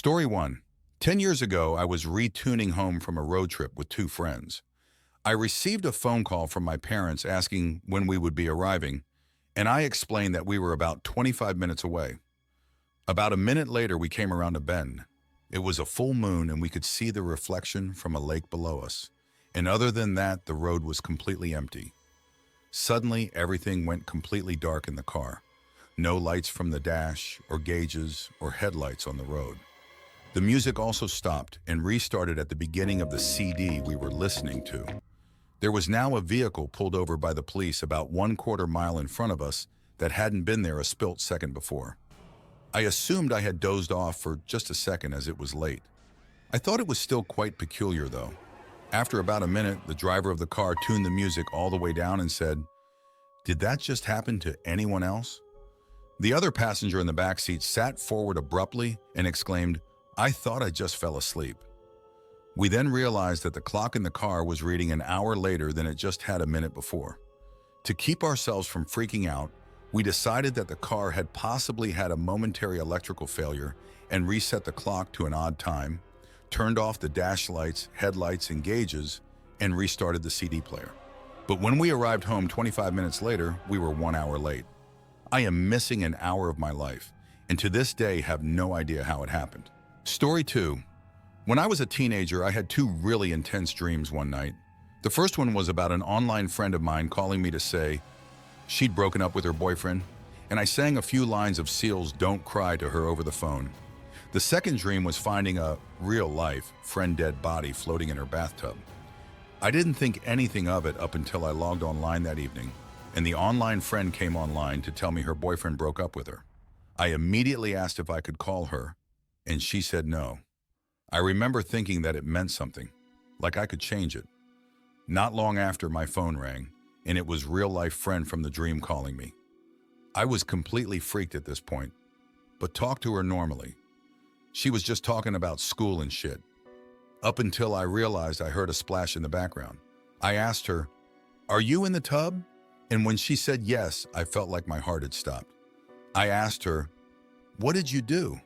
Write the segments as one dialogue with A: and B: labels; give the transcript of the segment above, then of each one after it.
A: Story 1. 10 years ago, I was retuning home from a road trip with two friends. I received a phone call from my parents asking when we would be arriving, and I explained that we were about 25 minutes away. About a minute later, we came around a bend. It was a full moon and we could see the reflection from a lake below us. And other than that, the road was completely empty. Suddenly, everything went completely dark in the car. No lights from the dash or gauges or headlights on the road. The music also stopped and restarted at the beginning of the CD we were listening to. There was now a vehicle pulled over by the police about 1/4 mile in front of us that hadn't been there a spilt second before. I assumed I had dozed off for just a second as it was late. I thought it was still quite peculiar though. After about a minute, the driver of the car tuned the music all the way down and said, "Did that just happen to anyone else?" The other passenger in the back seat sat forward abruptly and exclaimed, "I thought I just fell asleep." We then realized that the clock in the car was reading an hour later than it just had a minute before. To keep ourselves from freaking out, we decided that the car had possibly had a momentary electrical failure and reset the clock to an odd time, turned off the dash lights, headlights, and gauges, and restarted the CD player. But when we arrived home 25 minutes later, we were 1 hour late. I am missing an hour of my life, and to this day have no idea how it happened. Story 2. When I was a teenager, I had two really intense dreams one night. The first one was about an online friend of mine calling me to say she'd broken up with her boyfriend, and I sang a few lines of Seal's "Don't Cry" to her over the phone. The second dream was finding a real-life, friend-dead body floating in her bathtub. I didn't think anything of it up until I logged online that evening, and the online friend came online to tell me her boyfriend broke up with her. I immediately asked if I could call her, and she said no. I remember thinking that it meant something, like I could change it. Not long after, my phone rang, and it was real-life friend from the dream calling me. I was completely freaked at this point, but talked to her normally. She was just talking about school and shit. Up until I realized I heard a splash in the background. I asked her, "Are you in the tub?" And when she said yes, I felt like my heart had stopped. I asked her, "What did you do?"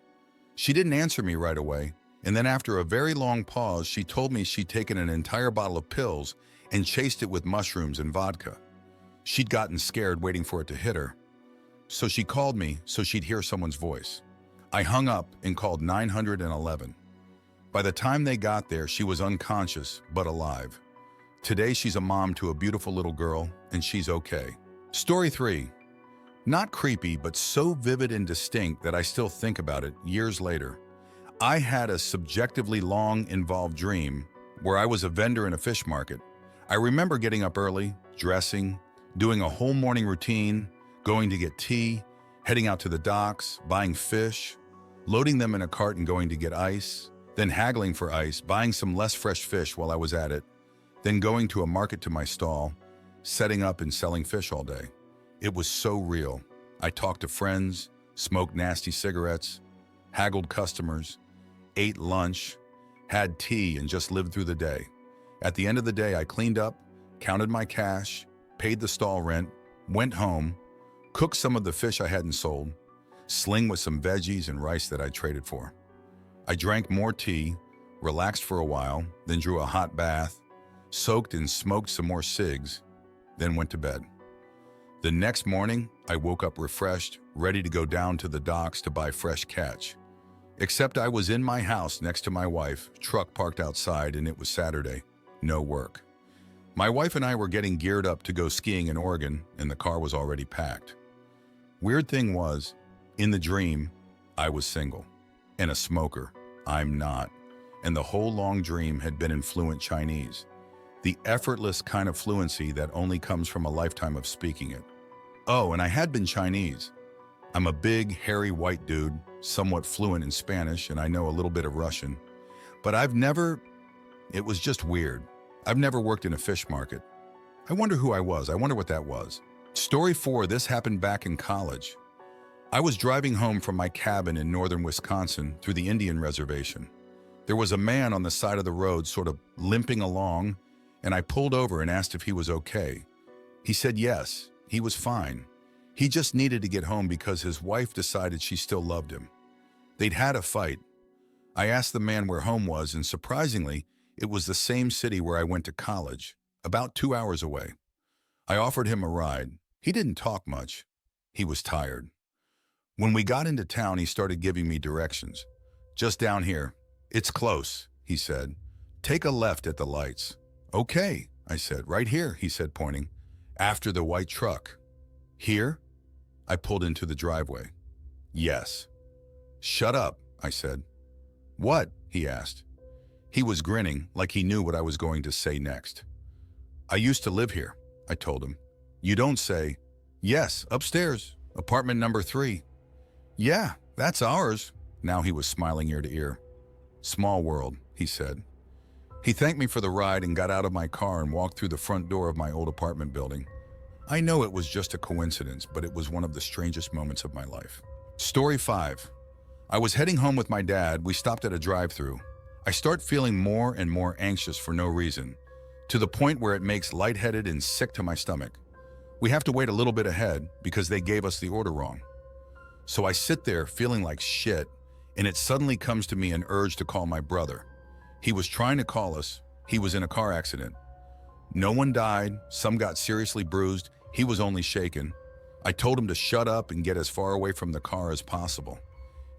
A: She didn't answer me right away, and then after a very long pause, she told me she'd taken an entire bottle of pills and chased it with mushrooms and vodka. She'd gotten scared waiting for it to hit her, so she called me so she'd hear someone's voice. I hung up and called 911. By the time they got there, she was unconscious but alive. Today, she's a mom to a beautiful little girl, and she's okay. Story 3. Not creepy, but so vivid and distinct that I still think about it years later. I had a subjectively long, involved dream where I was a vendor in a fish market. I remember getting up early, dressing, doing a whole morning routine, going to get tea, heading out to the docks, buying fish, loading them in a cart and going to get ice, then haggling for ice, buying some less fresh fish while I was at it, then going to a market to my stall, setting up and selling fish all day. It was so real. I talked to friends, smoked nasty cigarettes, haggled customers, ate lunch, had tea, and just lived through the day. At the end of the day, I cleaned up, counted my cash, paid the stall rent, went home, cooked some of the fish I hadn't sold, sling with some veggies and rice that I traded for. I drank more tea, relaxed for a while, then drew a hot bath, soaked and smoked some more cigs, then went to bed. The next morning, I woke up refreshed, ready to go down to the docks to buy fresh catch. Except I was in my house next to my wife, truck parked outside, and it was Saturday. No work. My wife and I were getting geared up to go skiing in Oregon, and the car was already packed. Weird thing was, in the dream, I was single and a smoker. I'm not. And the whole long dream had been in fluent Chinese. The effortless kind of fluency that only comes from a lifetime of speaking it. Oh, and I had been Chinese. I'm a big, hairy white dude, somewhat fluent in Spanish, and I know a little bit of Russian. But it was just weird. I've never worked in a fish market. I wonder who I was. I wonder what that was. Story 4, this happened back in college. I was driving home from my cabin in northern Wisconsin through the Indian reservation. There was a man on the side of the road sort of limping along, and I pulled over and asked if he was okay. He said yes, he was fine. He just needed to get home because his wife decided she still loved him. They'd had a fight. I asked the man where home was, and surprisingly, it was the same city where I went to college, about 2 hours away. I offered him a ride. He didn't talk much. He was tired. When we got into town, he started giving me directions. Just down here. It's close, he said. Take a left at the lights. Okay, I said. Right here, he said, pointing. After the white truck. Here? I pulled into the driveway. Yes. Shut up, I said. What? He asked. He was grinning like he knew what I was going to say next. I used to live here, I told him. You don't say. Yes, upstairs, apartment number 3. Yeah, that's ours. Now he was smiling ear to ear. Small world, he said. He thanked me for the ride and got out of my car and walked through the front door of my old apartment building. I know it was just a coincidence, but it was one of the strangest moments of my life. Story 5. I was heading home with my dad. We stopped at a drive-thru. I start feeling more and more anxious for no reason, to the point where it makes lightheaded and sick to my stomach. We have to wait a little bit ahead because they gave us the order wrong. So I sit there feeling like shit, and it suddenly comes to me an urge to call my brother. He was trying to call us. He was in a car accident. No one died. Some got seriously bruised. He was only shaken. I told him to shut up and get as far away from the car as possible.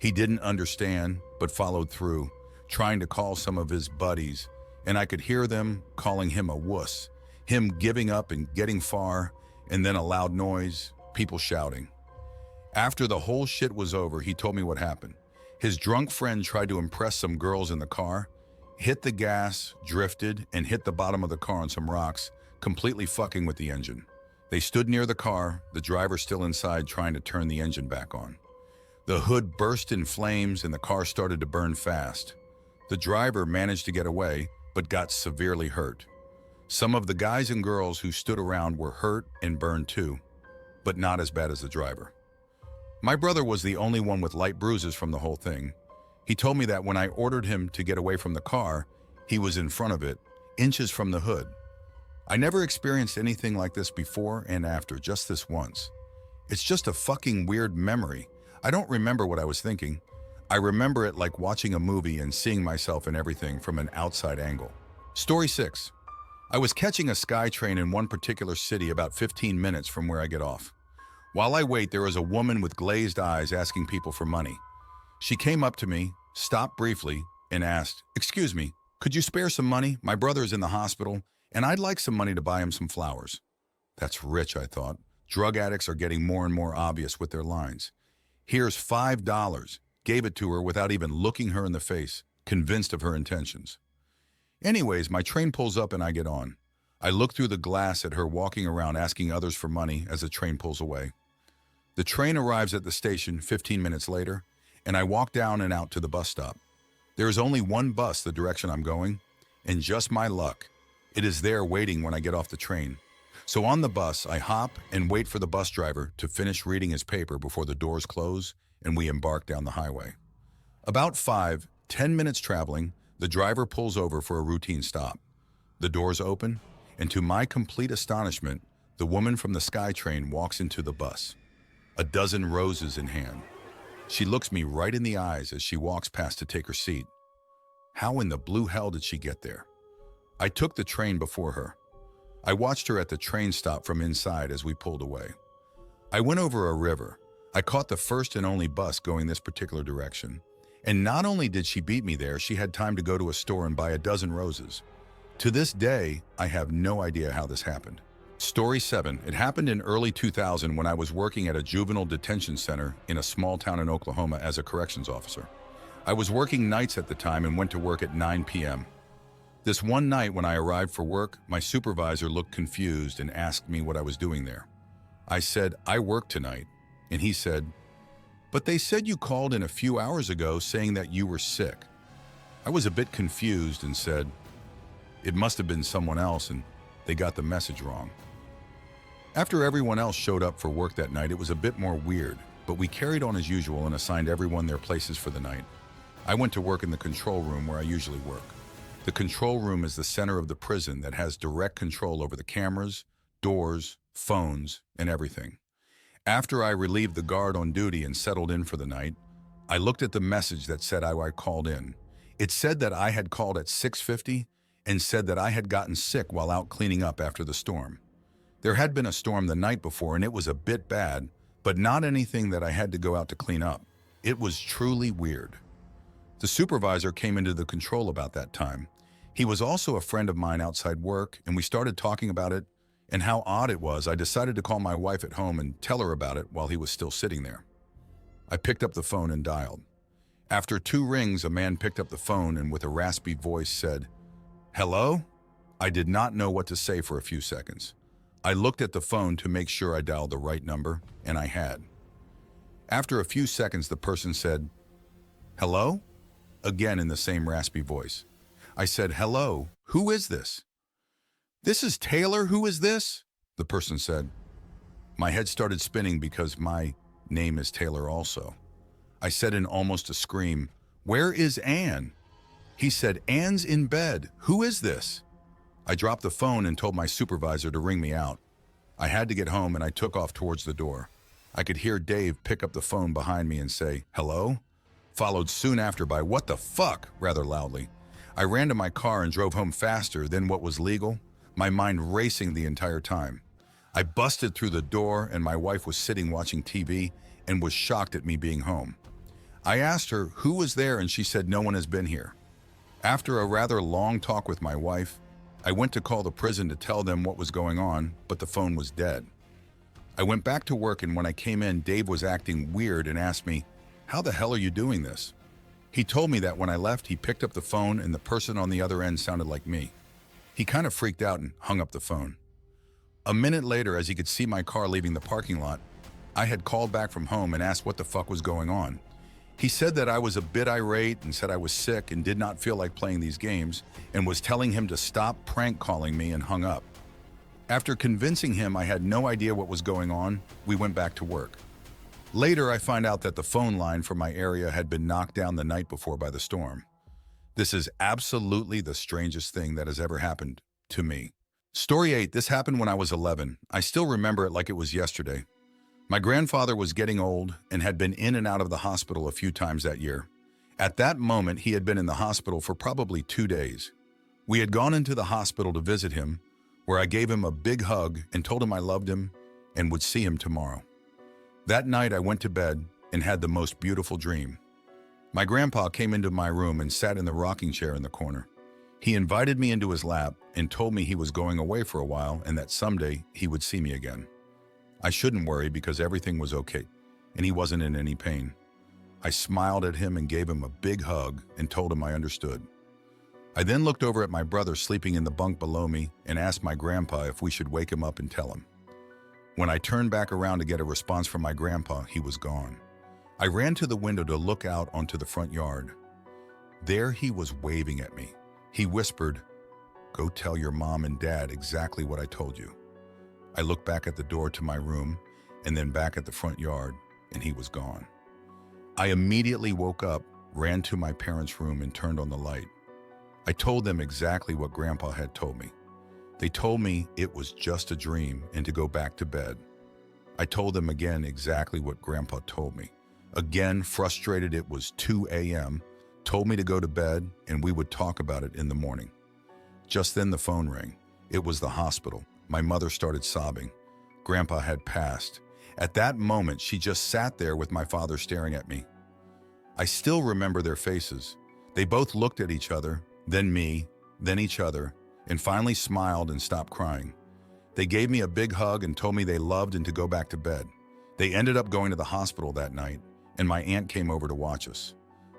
A: He didn't understand, but followed through, trying to call some of his buddies, and I could hear them calling him a wuss, him giving up and getting far, and then a loud noise, people shouting. After the whole shit was over, he told me what happened. His drunk friend tried to impress some girls in the car, hit the gas, drifted, and hit the bottom of the car on some rocks, completely fucking with the engine. They stood near the car, the driver still inside trying to turn the engine back on. The hood burst in flames and the car started to burn fast. The driver managed to get away, but got severely hurt. Some of the guys and girls who stood around were hurt and burned too, but not as bad as the driver. My brother was the only one with light bruises from the whole thing. He told me that when I ordered him to get away from the car, he was in front of it, inches from the hood. I never experienced anything like this before and after, just this once. It's just a fucking weird memory. I don't remember what I was thinking. I remember it like watching a movie and seeing myself in everything from an outside angle. Story 6. I was catching a SkyTrain in one particular city about 15 minutes from where I get off. While I wait, there is a woman with glazed eyes asking people for money. She came up to me, stopped briefly, and asked, "Excuse me, could you spare some money? My brother is in the hospital, and I'd like some money to buy him some flowers." That's rich, I thought. Drug addicts are getting more and more obvious with their lines. Here's $5. Gave it to her without even looking her in the face, convinced of her intentions. Anyways, my train pulls up and I get on. I look through the glass at her walking around asking others for money as the train pulls away. The train arrives at the station 15 minutes later, and I walk down and out to the bus stop. There is only one bus the direction I'm going, and just my luck, it is there waiting when I get off the train. So on the bus, I hop and wait for the bus driver to finish reading his paper before the doors close and we embark down the highway. About 5-10 minutes traveling, the driver pulls over for a routine stop. The doors open, and to my complete astonishment, the woman from the SkyTrain walks into the bus, a dozen roses in hand. She looks me right in the eyes as she walks past to take her seat. How in the blue hell did she get there? I took the train before her. I watched her at the train stop from inside as we pulled away. I went over a river. I caught the first and only bus going this particular direction. And not only did she beat me there, she had time to go to a store and buy a dozen roses. To this day, I have no idea how this happened. Story 7. It happened in early 2000 when I was working at a juvenile detention center in a small town in Oklahoma as a corrections officer. I was working nights at the time and went to work at 9 p.m. This one night when I arrived for work, my supervisor looked confused and asked me what I was doing there. I said, "I work tonight." And he said, "But they said you called in a few hours ago saying that you were sick." I was a bit confused and said, "It must have been someone else and they got the message wrong." After everyone else showed up for work that night, it was a bit more weird, but we carried on as usual and assigned everyone their places for the night. I went to work in the control room where I usually work. The control room is the center of the prison that has direct control over the cameras, doors, phones, and everything. After I relieved the guard on duty and settled in for the night, I looked at the message that said I called in. It said that I had called at 6:50 and said that I had gotten sick while out cleaning up after the storm. There had been a storm the night before and it was a bit bad, but not anything that I had to go out to clean up. It was truly weird. The supervisor came into the control about that time. He was also a friend of mine outside work, and we started talking about it and how odd it was. I decided to call my wife at home and tell her about it while he was still sitting there. I picked up the phone and dialed. After 2 rings, a man picked up the phone and with a raspy voice said, "Hello?" I did not know what to say for a few seconds. I looked at the phone to make sure I dialed the right number, and I had. After a few seconds, the person said, "Hello?" Again in the same raspy voice. I said, "Hello, who is this?" "This is Taylor, who is this?" the person said. My head started spinning because my name is Taylor also. I said in almost a scream, "Where is Anne?" He said, "Anne's in bed. Who is this?" I dropped the phone and told my supervisor to ring me out. I had to get home and I took off towards the door. I could hear Dave pick up the phone behind me and say, "Hello?" Followed soon after by, "What the fuck?" rather loudly. I ran to my car and drove home faster than what was legal, my mind racing the entire time. I busted through the door and my wife was sitting watching TV and was shocked at me being home. I asked her who was there and she said no one has been here. After a rather long talk with my wife, I went to call the prison to tell them what was going on, but the phone was dead. I went back to work and when I came in, Dave was acting weird and asked me, "How the hell are you doing this?" He told me that when I left, he picked up the phone and the person on the other end sounded like me. He kind of freaked out and hung up the phone. A minute later, as he could see my car leaving the parking lot, I had called back from home and asked what the fuck was going on. He said that I was a bit irate and said I was sick and did not feel like playing these games and was telling him to stop prank calling me and hung up. After convincing him I had no idea what was going on, we went back to work. Later, I find out that the phone line for my area had been knocked down the night before by the storm. This is absolutely the strangest thing that has ever happened to me. Story 8, this happened when I was 11. I still remember it like it was yesterday. My grandfather was getting old and had been in and out of the hospital a few times that year. At that moment, he had been in the hospital for probably 2 days. We had gone into the hospital to visit him, where I gave him a big hug and told him I loved him and would see him tomorrow. That night, I went to bed and had the most beautiful dream. My grandpa came into my room and sat in the rocking chair in the corner. He invited me into his lap and told me he was going away for a while and that someday he would see me again. I shouldn't worry because everything was okay and he wasn't in any pain. I smiled at him and gave him a big hug and told him I understood. I then looked over at my brother sleeping in the bunk below me and asked my grandpa if we should wake him up and tell him. When I turned back around to get a response from my grandpa, he was gone. I ran to the window to look out onto the front yard. There he was waving at me. He whispered, "Go tell your mom and dad exactly what I told you." I looked back at the door to my room and then back at the front yard, and he was gone. I immediately woke up, ran to my parents' room and turned on the light. I told them exactly what Grandpa had told me. They told me it was just a dream and to go back to bed. I told them again exactly what Grandpa told me. Again, frustrated, it was 2 a.m., told me to go to bed and we would talk about it in the morning. Just then the phone rang. It was the hospital. My mother started sobbing. Grandpa had passed. At that moment, she just sat there with my father staring at me. I still remember their faces. They both looked at each other, then me, then each other, and finally smiled and stopped crying. They gave me a big hug and told me they loved and to go back to bed. They ended up going to the hospital that night, and my aunt came over to watch us.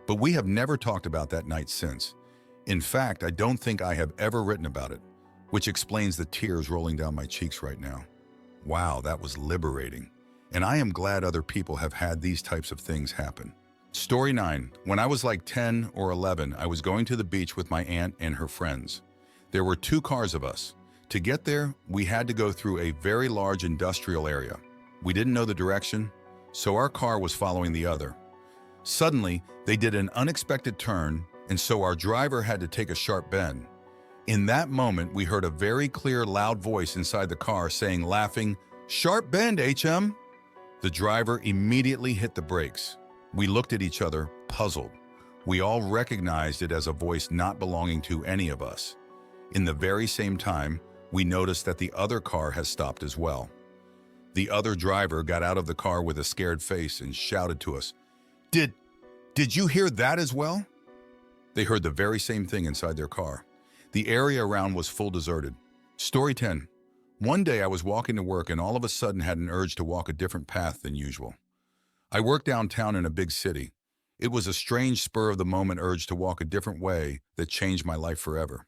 A: But we have never talked about that night since. In fact, I don't think I have ever written about it, which explains the tears rolling down my cheeks right now. Wow, that was liberating. And I am glad other people have had these types of things happen. Story 9. When I was like 10 or 11, I was going to the beach with my aunt and her friends. There were 2 cars of us. To get there, we had to go through a very large industrial area. We didn't know the direction, so our car was following the other. Suddenly, they did an unexpected turn, and so our driver had to take a sharp bend. In that moment, we heard a very clear, loud voice inside the car saying, laughing, "Sharp bend, HM." The driver immediately hit the brakes. We looked at each other, puzzled. We all recognized it as a voice not belonging to any of us. In the very same time, we noticed that the other car has stopped as well. The other driver got out of the car with a scared face and shouted to us, Did you hear that as well?" They heard the very same thing inside their car. The area around was full deserted. Story 10. One day I was walking to work and all of a sudden had an urge to walk a different path than usual. I work downtown in a big city. It was a strange spur-of-the-moment urge to walk a different way that changed my life forever.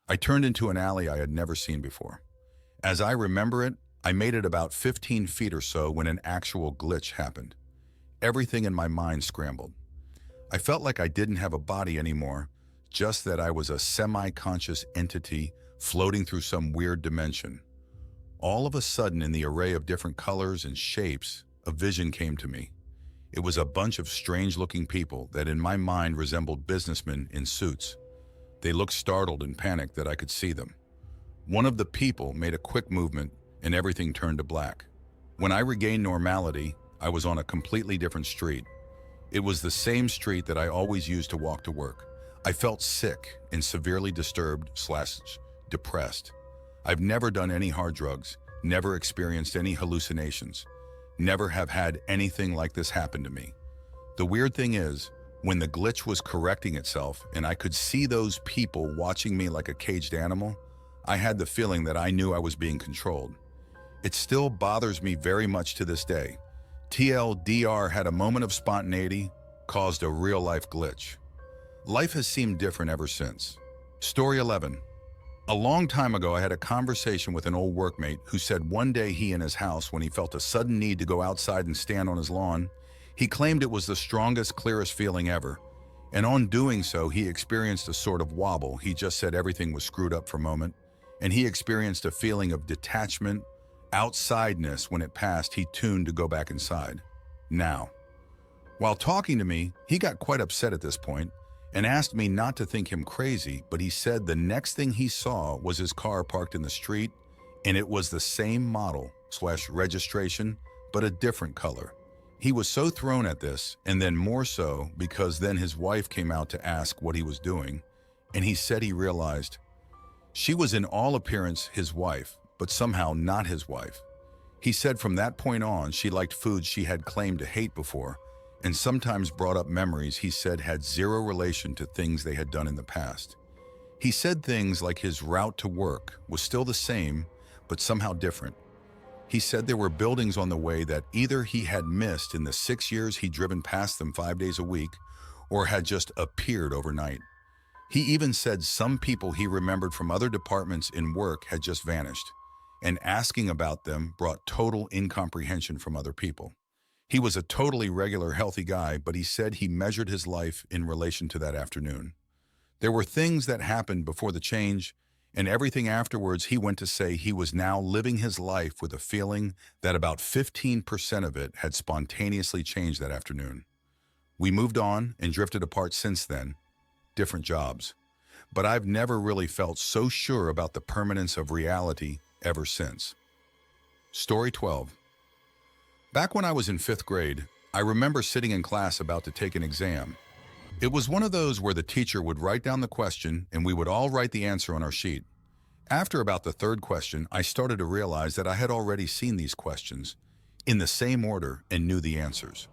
A: I turned into an alley I had never seen before. As I remember it, I made it about 15 feet or so when an actual glitch happened. Everything in my mind scrambled. I felt like I didn't have a body anymore, just that I was a semi-conscious entity floating through some weird dimension. All of a sudden, in the array of different colors and shapes, a vision came to me. It was a bunch of strange-looking people that in my mind resembled businessmen in suits. They looked startled and panicked that I could see them. One of the people made a quick movement and everything turned to black. When I regained normality, I was on a completely different street. It was the same street that I always used to walk to work. I felt sick and severely disturbed/depressed. I've never done any hard drugs, never experienced any hallucinations, never have had anything like this happen to me. The weird thing is, when the glitch was correcting itself and I could see those people watching me like a caged animal, I had the feeling that I knew I was being controlled. It still bothers me very much to this day. TLDR had a moment of spontaneity, caused a real-life glitch. Life has seemed different ever since. Story 11. A long time ago, I had a conversation with an old workmate who said one day he in his house, when he felt a sudden need to go outside and stand on his lawn, he claimed it was the strongest, clearest feeling ever. And on doing so, he experienced a sort of wobble. He just said everything was screwed up for a moment. And he experienced a feeling of detachment, outsideness. When it passed, he tuned to go back inside. Now, while talking to me, he got quite upset at this point and asked me not to think him crazy, but he said the next thing he saw was his car parked in the street, and it was the same model/registration, but a different color. He was so thrown at this, and then more so because then his wife came out to ask what he was doing, and he said he realized she was in all appearance his wife, but somehow not his wife. He said from that point on, she liked foods she had claimed to hate before, and sometimes brought up memories he said had zero relation to things they had done in the past. He said things like his route to work was still the same, but somehow different. He said there were buildings on the way that either he had missed in the 6 years he'd driven past them 5 days a week, or had just appeared overnight. He even said some people he remembered from other departments in work had just vanished, and asking about them brought total incomprehension from other people. He was a totally regular, healthy guy, but he said he measured his life in relation to that afternoon. There were things that happened before the change, and everything afterwards he went to say he was now living his life with a feeling that about 15% of it had spontaneously changed that afternoon. We moved on and drifted apart since then, different jobs. But I've never really felt so sure about the permanence of reality ever since. Story 12. Back when I was in 5th grade, I remember sitting in class about to take an exam. It was one of those where the teacher would write down the question and we would all write the answer on our sheet. After about the 3rd question, I started to realize that I had already seen these questions in the same order and knew the answers.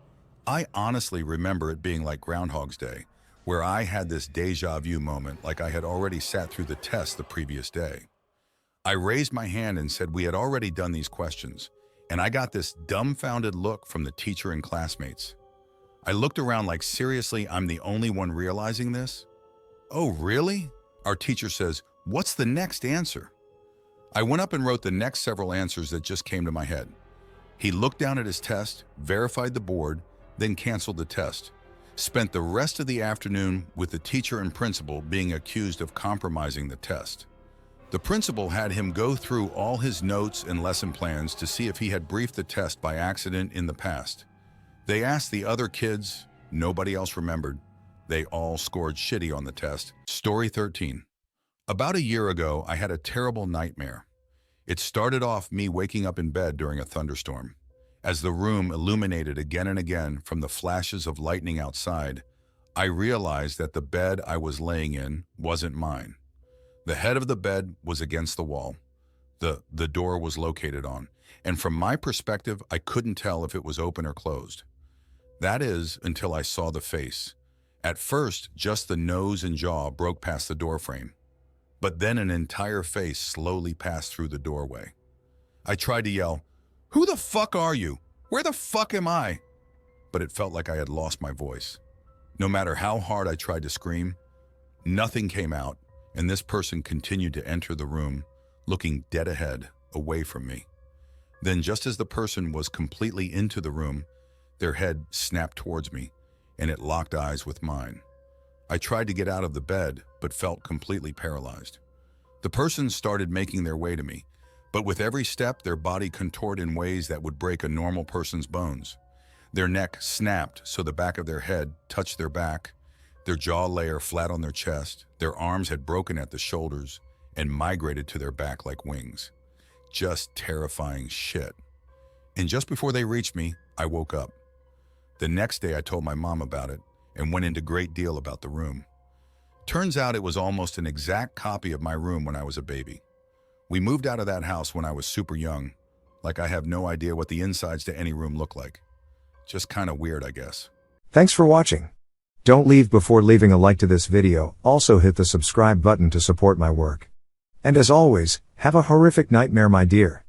A: I honestly remember it being like Groundhog's Day, where I had this deja vu moment like I had already sat through the test the previous day. I raised my hand and said we had already done these questions, and I got this dumbfounded look from the teacher and classmates. I looked around like, seriously, I'm the only one realizing this? Oh, really? Our teacher says, what's the next answer? I went up and wrote the next several answers that just came to my head. He looked down at his test, verified the board, then canceled the test. Spent the rest of the afternoon with the teacher and principal being accused of compromising the test. The principal had him go through all his notes and lesson plans to see if he had briefed the test by accident in the past. They asked the other kids, nobody else remembered. They all scored shitty on the test. Story 13. About a year ago, I had a terrible nightmare. It started off me waking up in bed during a thunderstorm. As the room illuminated again and again from the flashes of lightning outside, I realized that the bed I was laying in wasn't mine. The head of the bed was against the wall. The door was located on, and from my perspective, I couldn't tell if it was open or closed. That is, until I saw the face. At first, just the nose and jaw broke past the doorframe, but then an entire face slowly passed through the doorway. I tried to yell, "Who the fuck are you? Where the fuck am I?" But it felt like I had lost my voice. No matter how hard I tried to scream, nothing came out, and this person continued to enter the room, looking dead ahead, away from me. Then, just as the person was completely into the room, their head snapped towards me, and it locked eyes with mine. I tried to get out of the bed, but felt completely paralyzed. The person started making their way to me, but with every step, their body contorted in ways that would break a normal person's bones. Their neck snapped so the back of their head touched their back, their jaw layer flat on their chest, their arms had broken at the shoulders and migrated to their back like wings. Just terrifying shit. And just before they reached me, I woke up. The next day I told my mom about it and went into great deal about the room. Turns out it was almost an exact copy of my room when I was a baby. We moved out of that house when I was super young, like I have no idea what the insides to any room look like. Just kind of weird, I guess.
B: Thanks for watching. Don't leave before leaving a like to this video, also hit the subscribe button to support my work. And as always, have a horrific nightmare, my dear.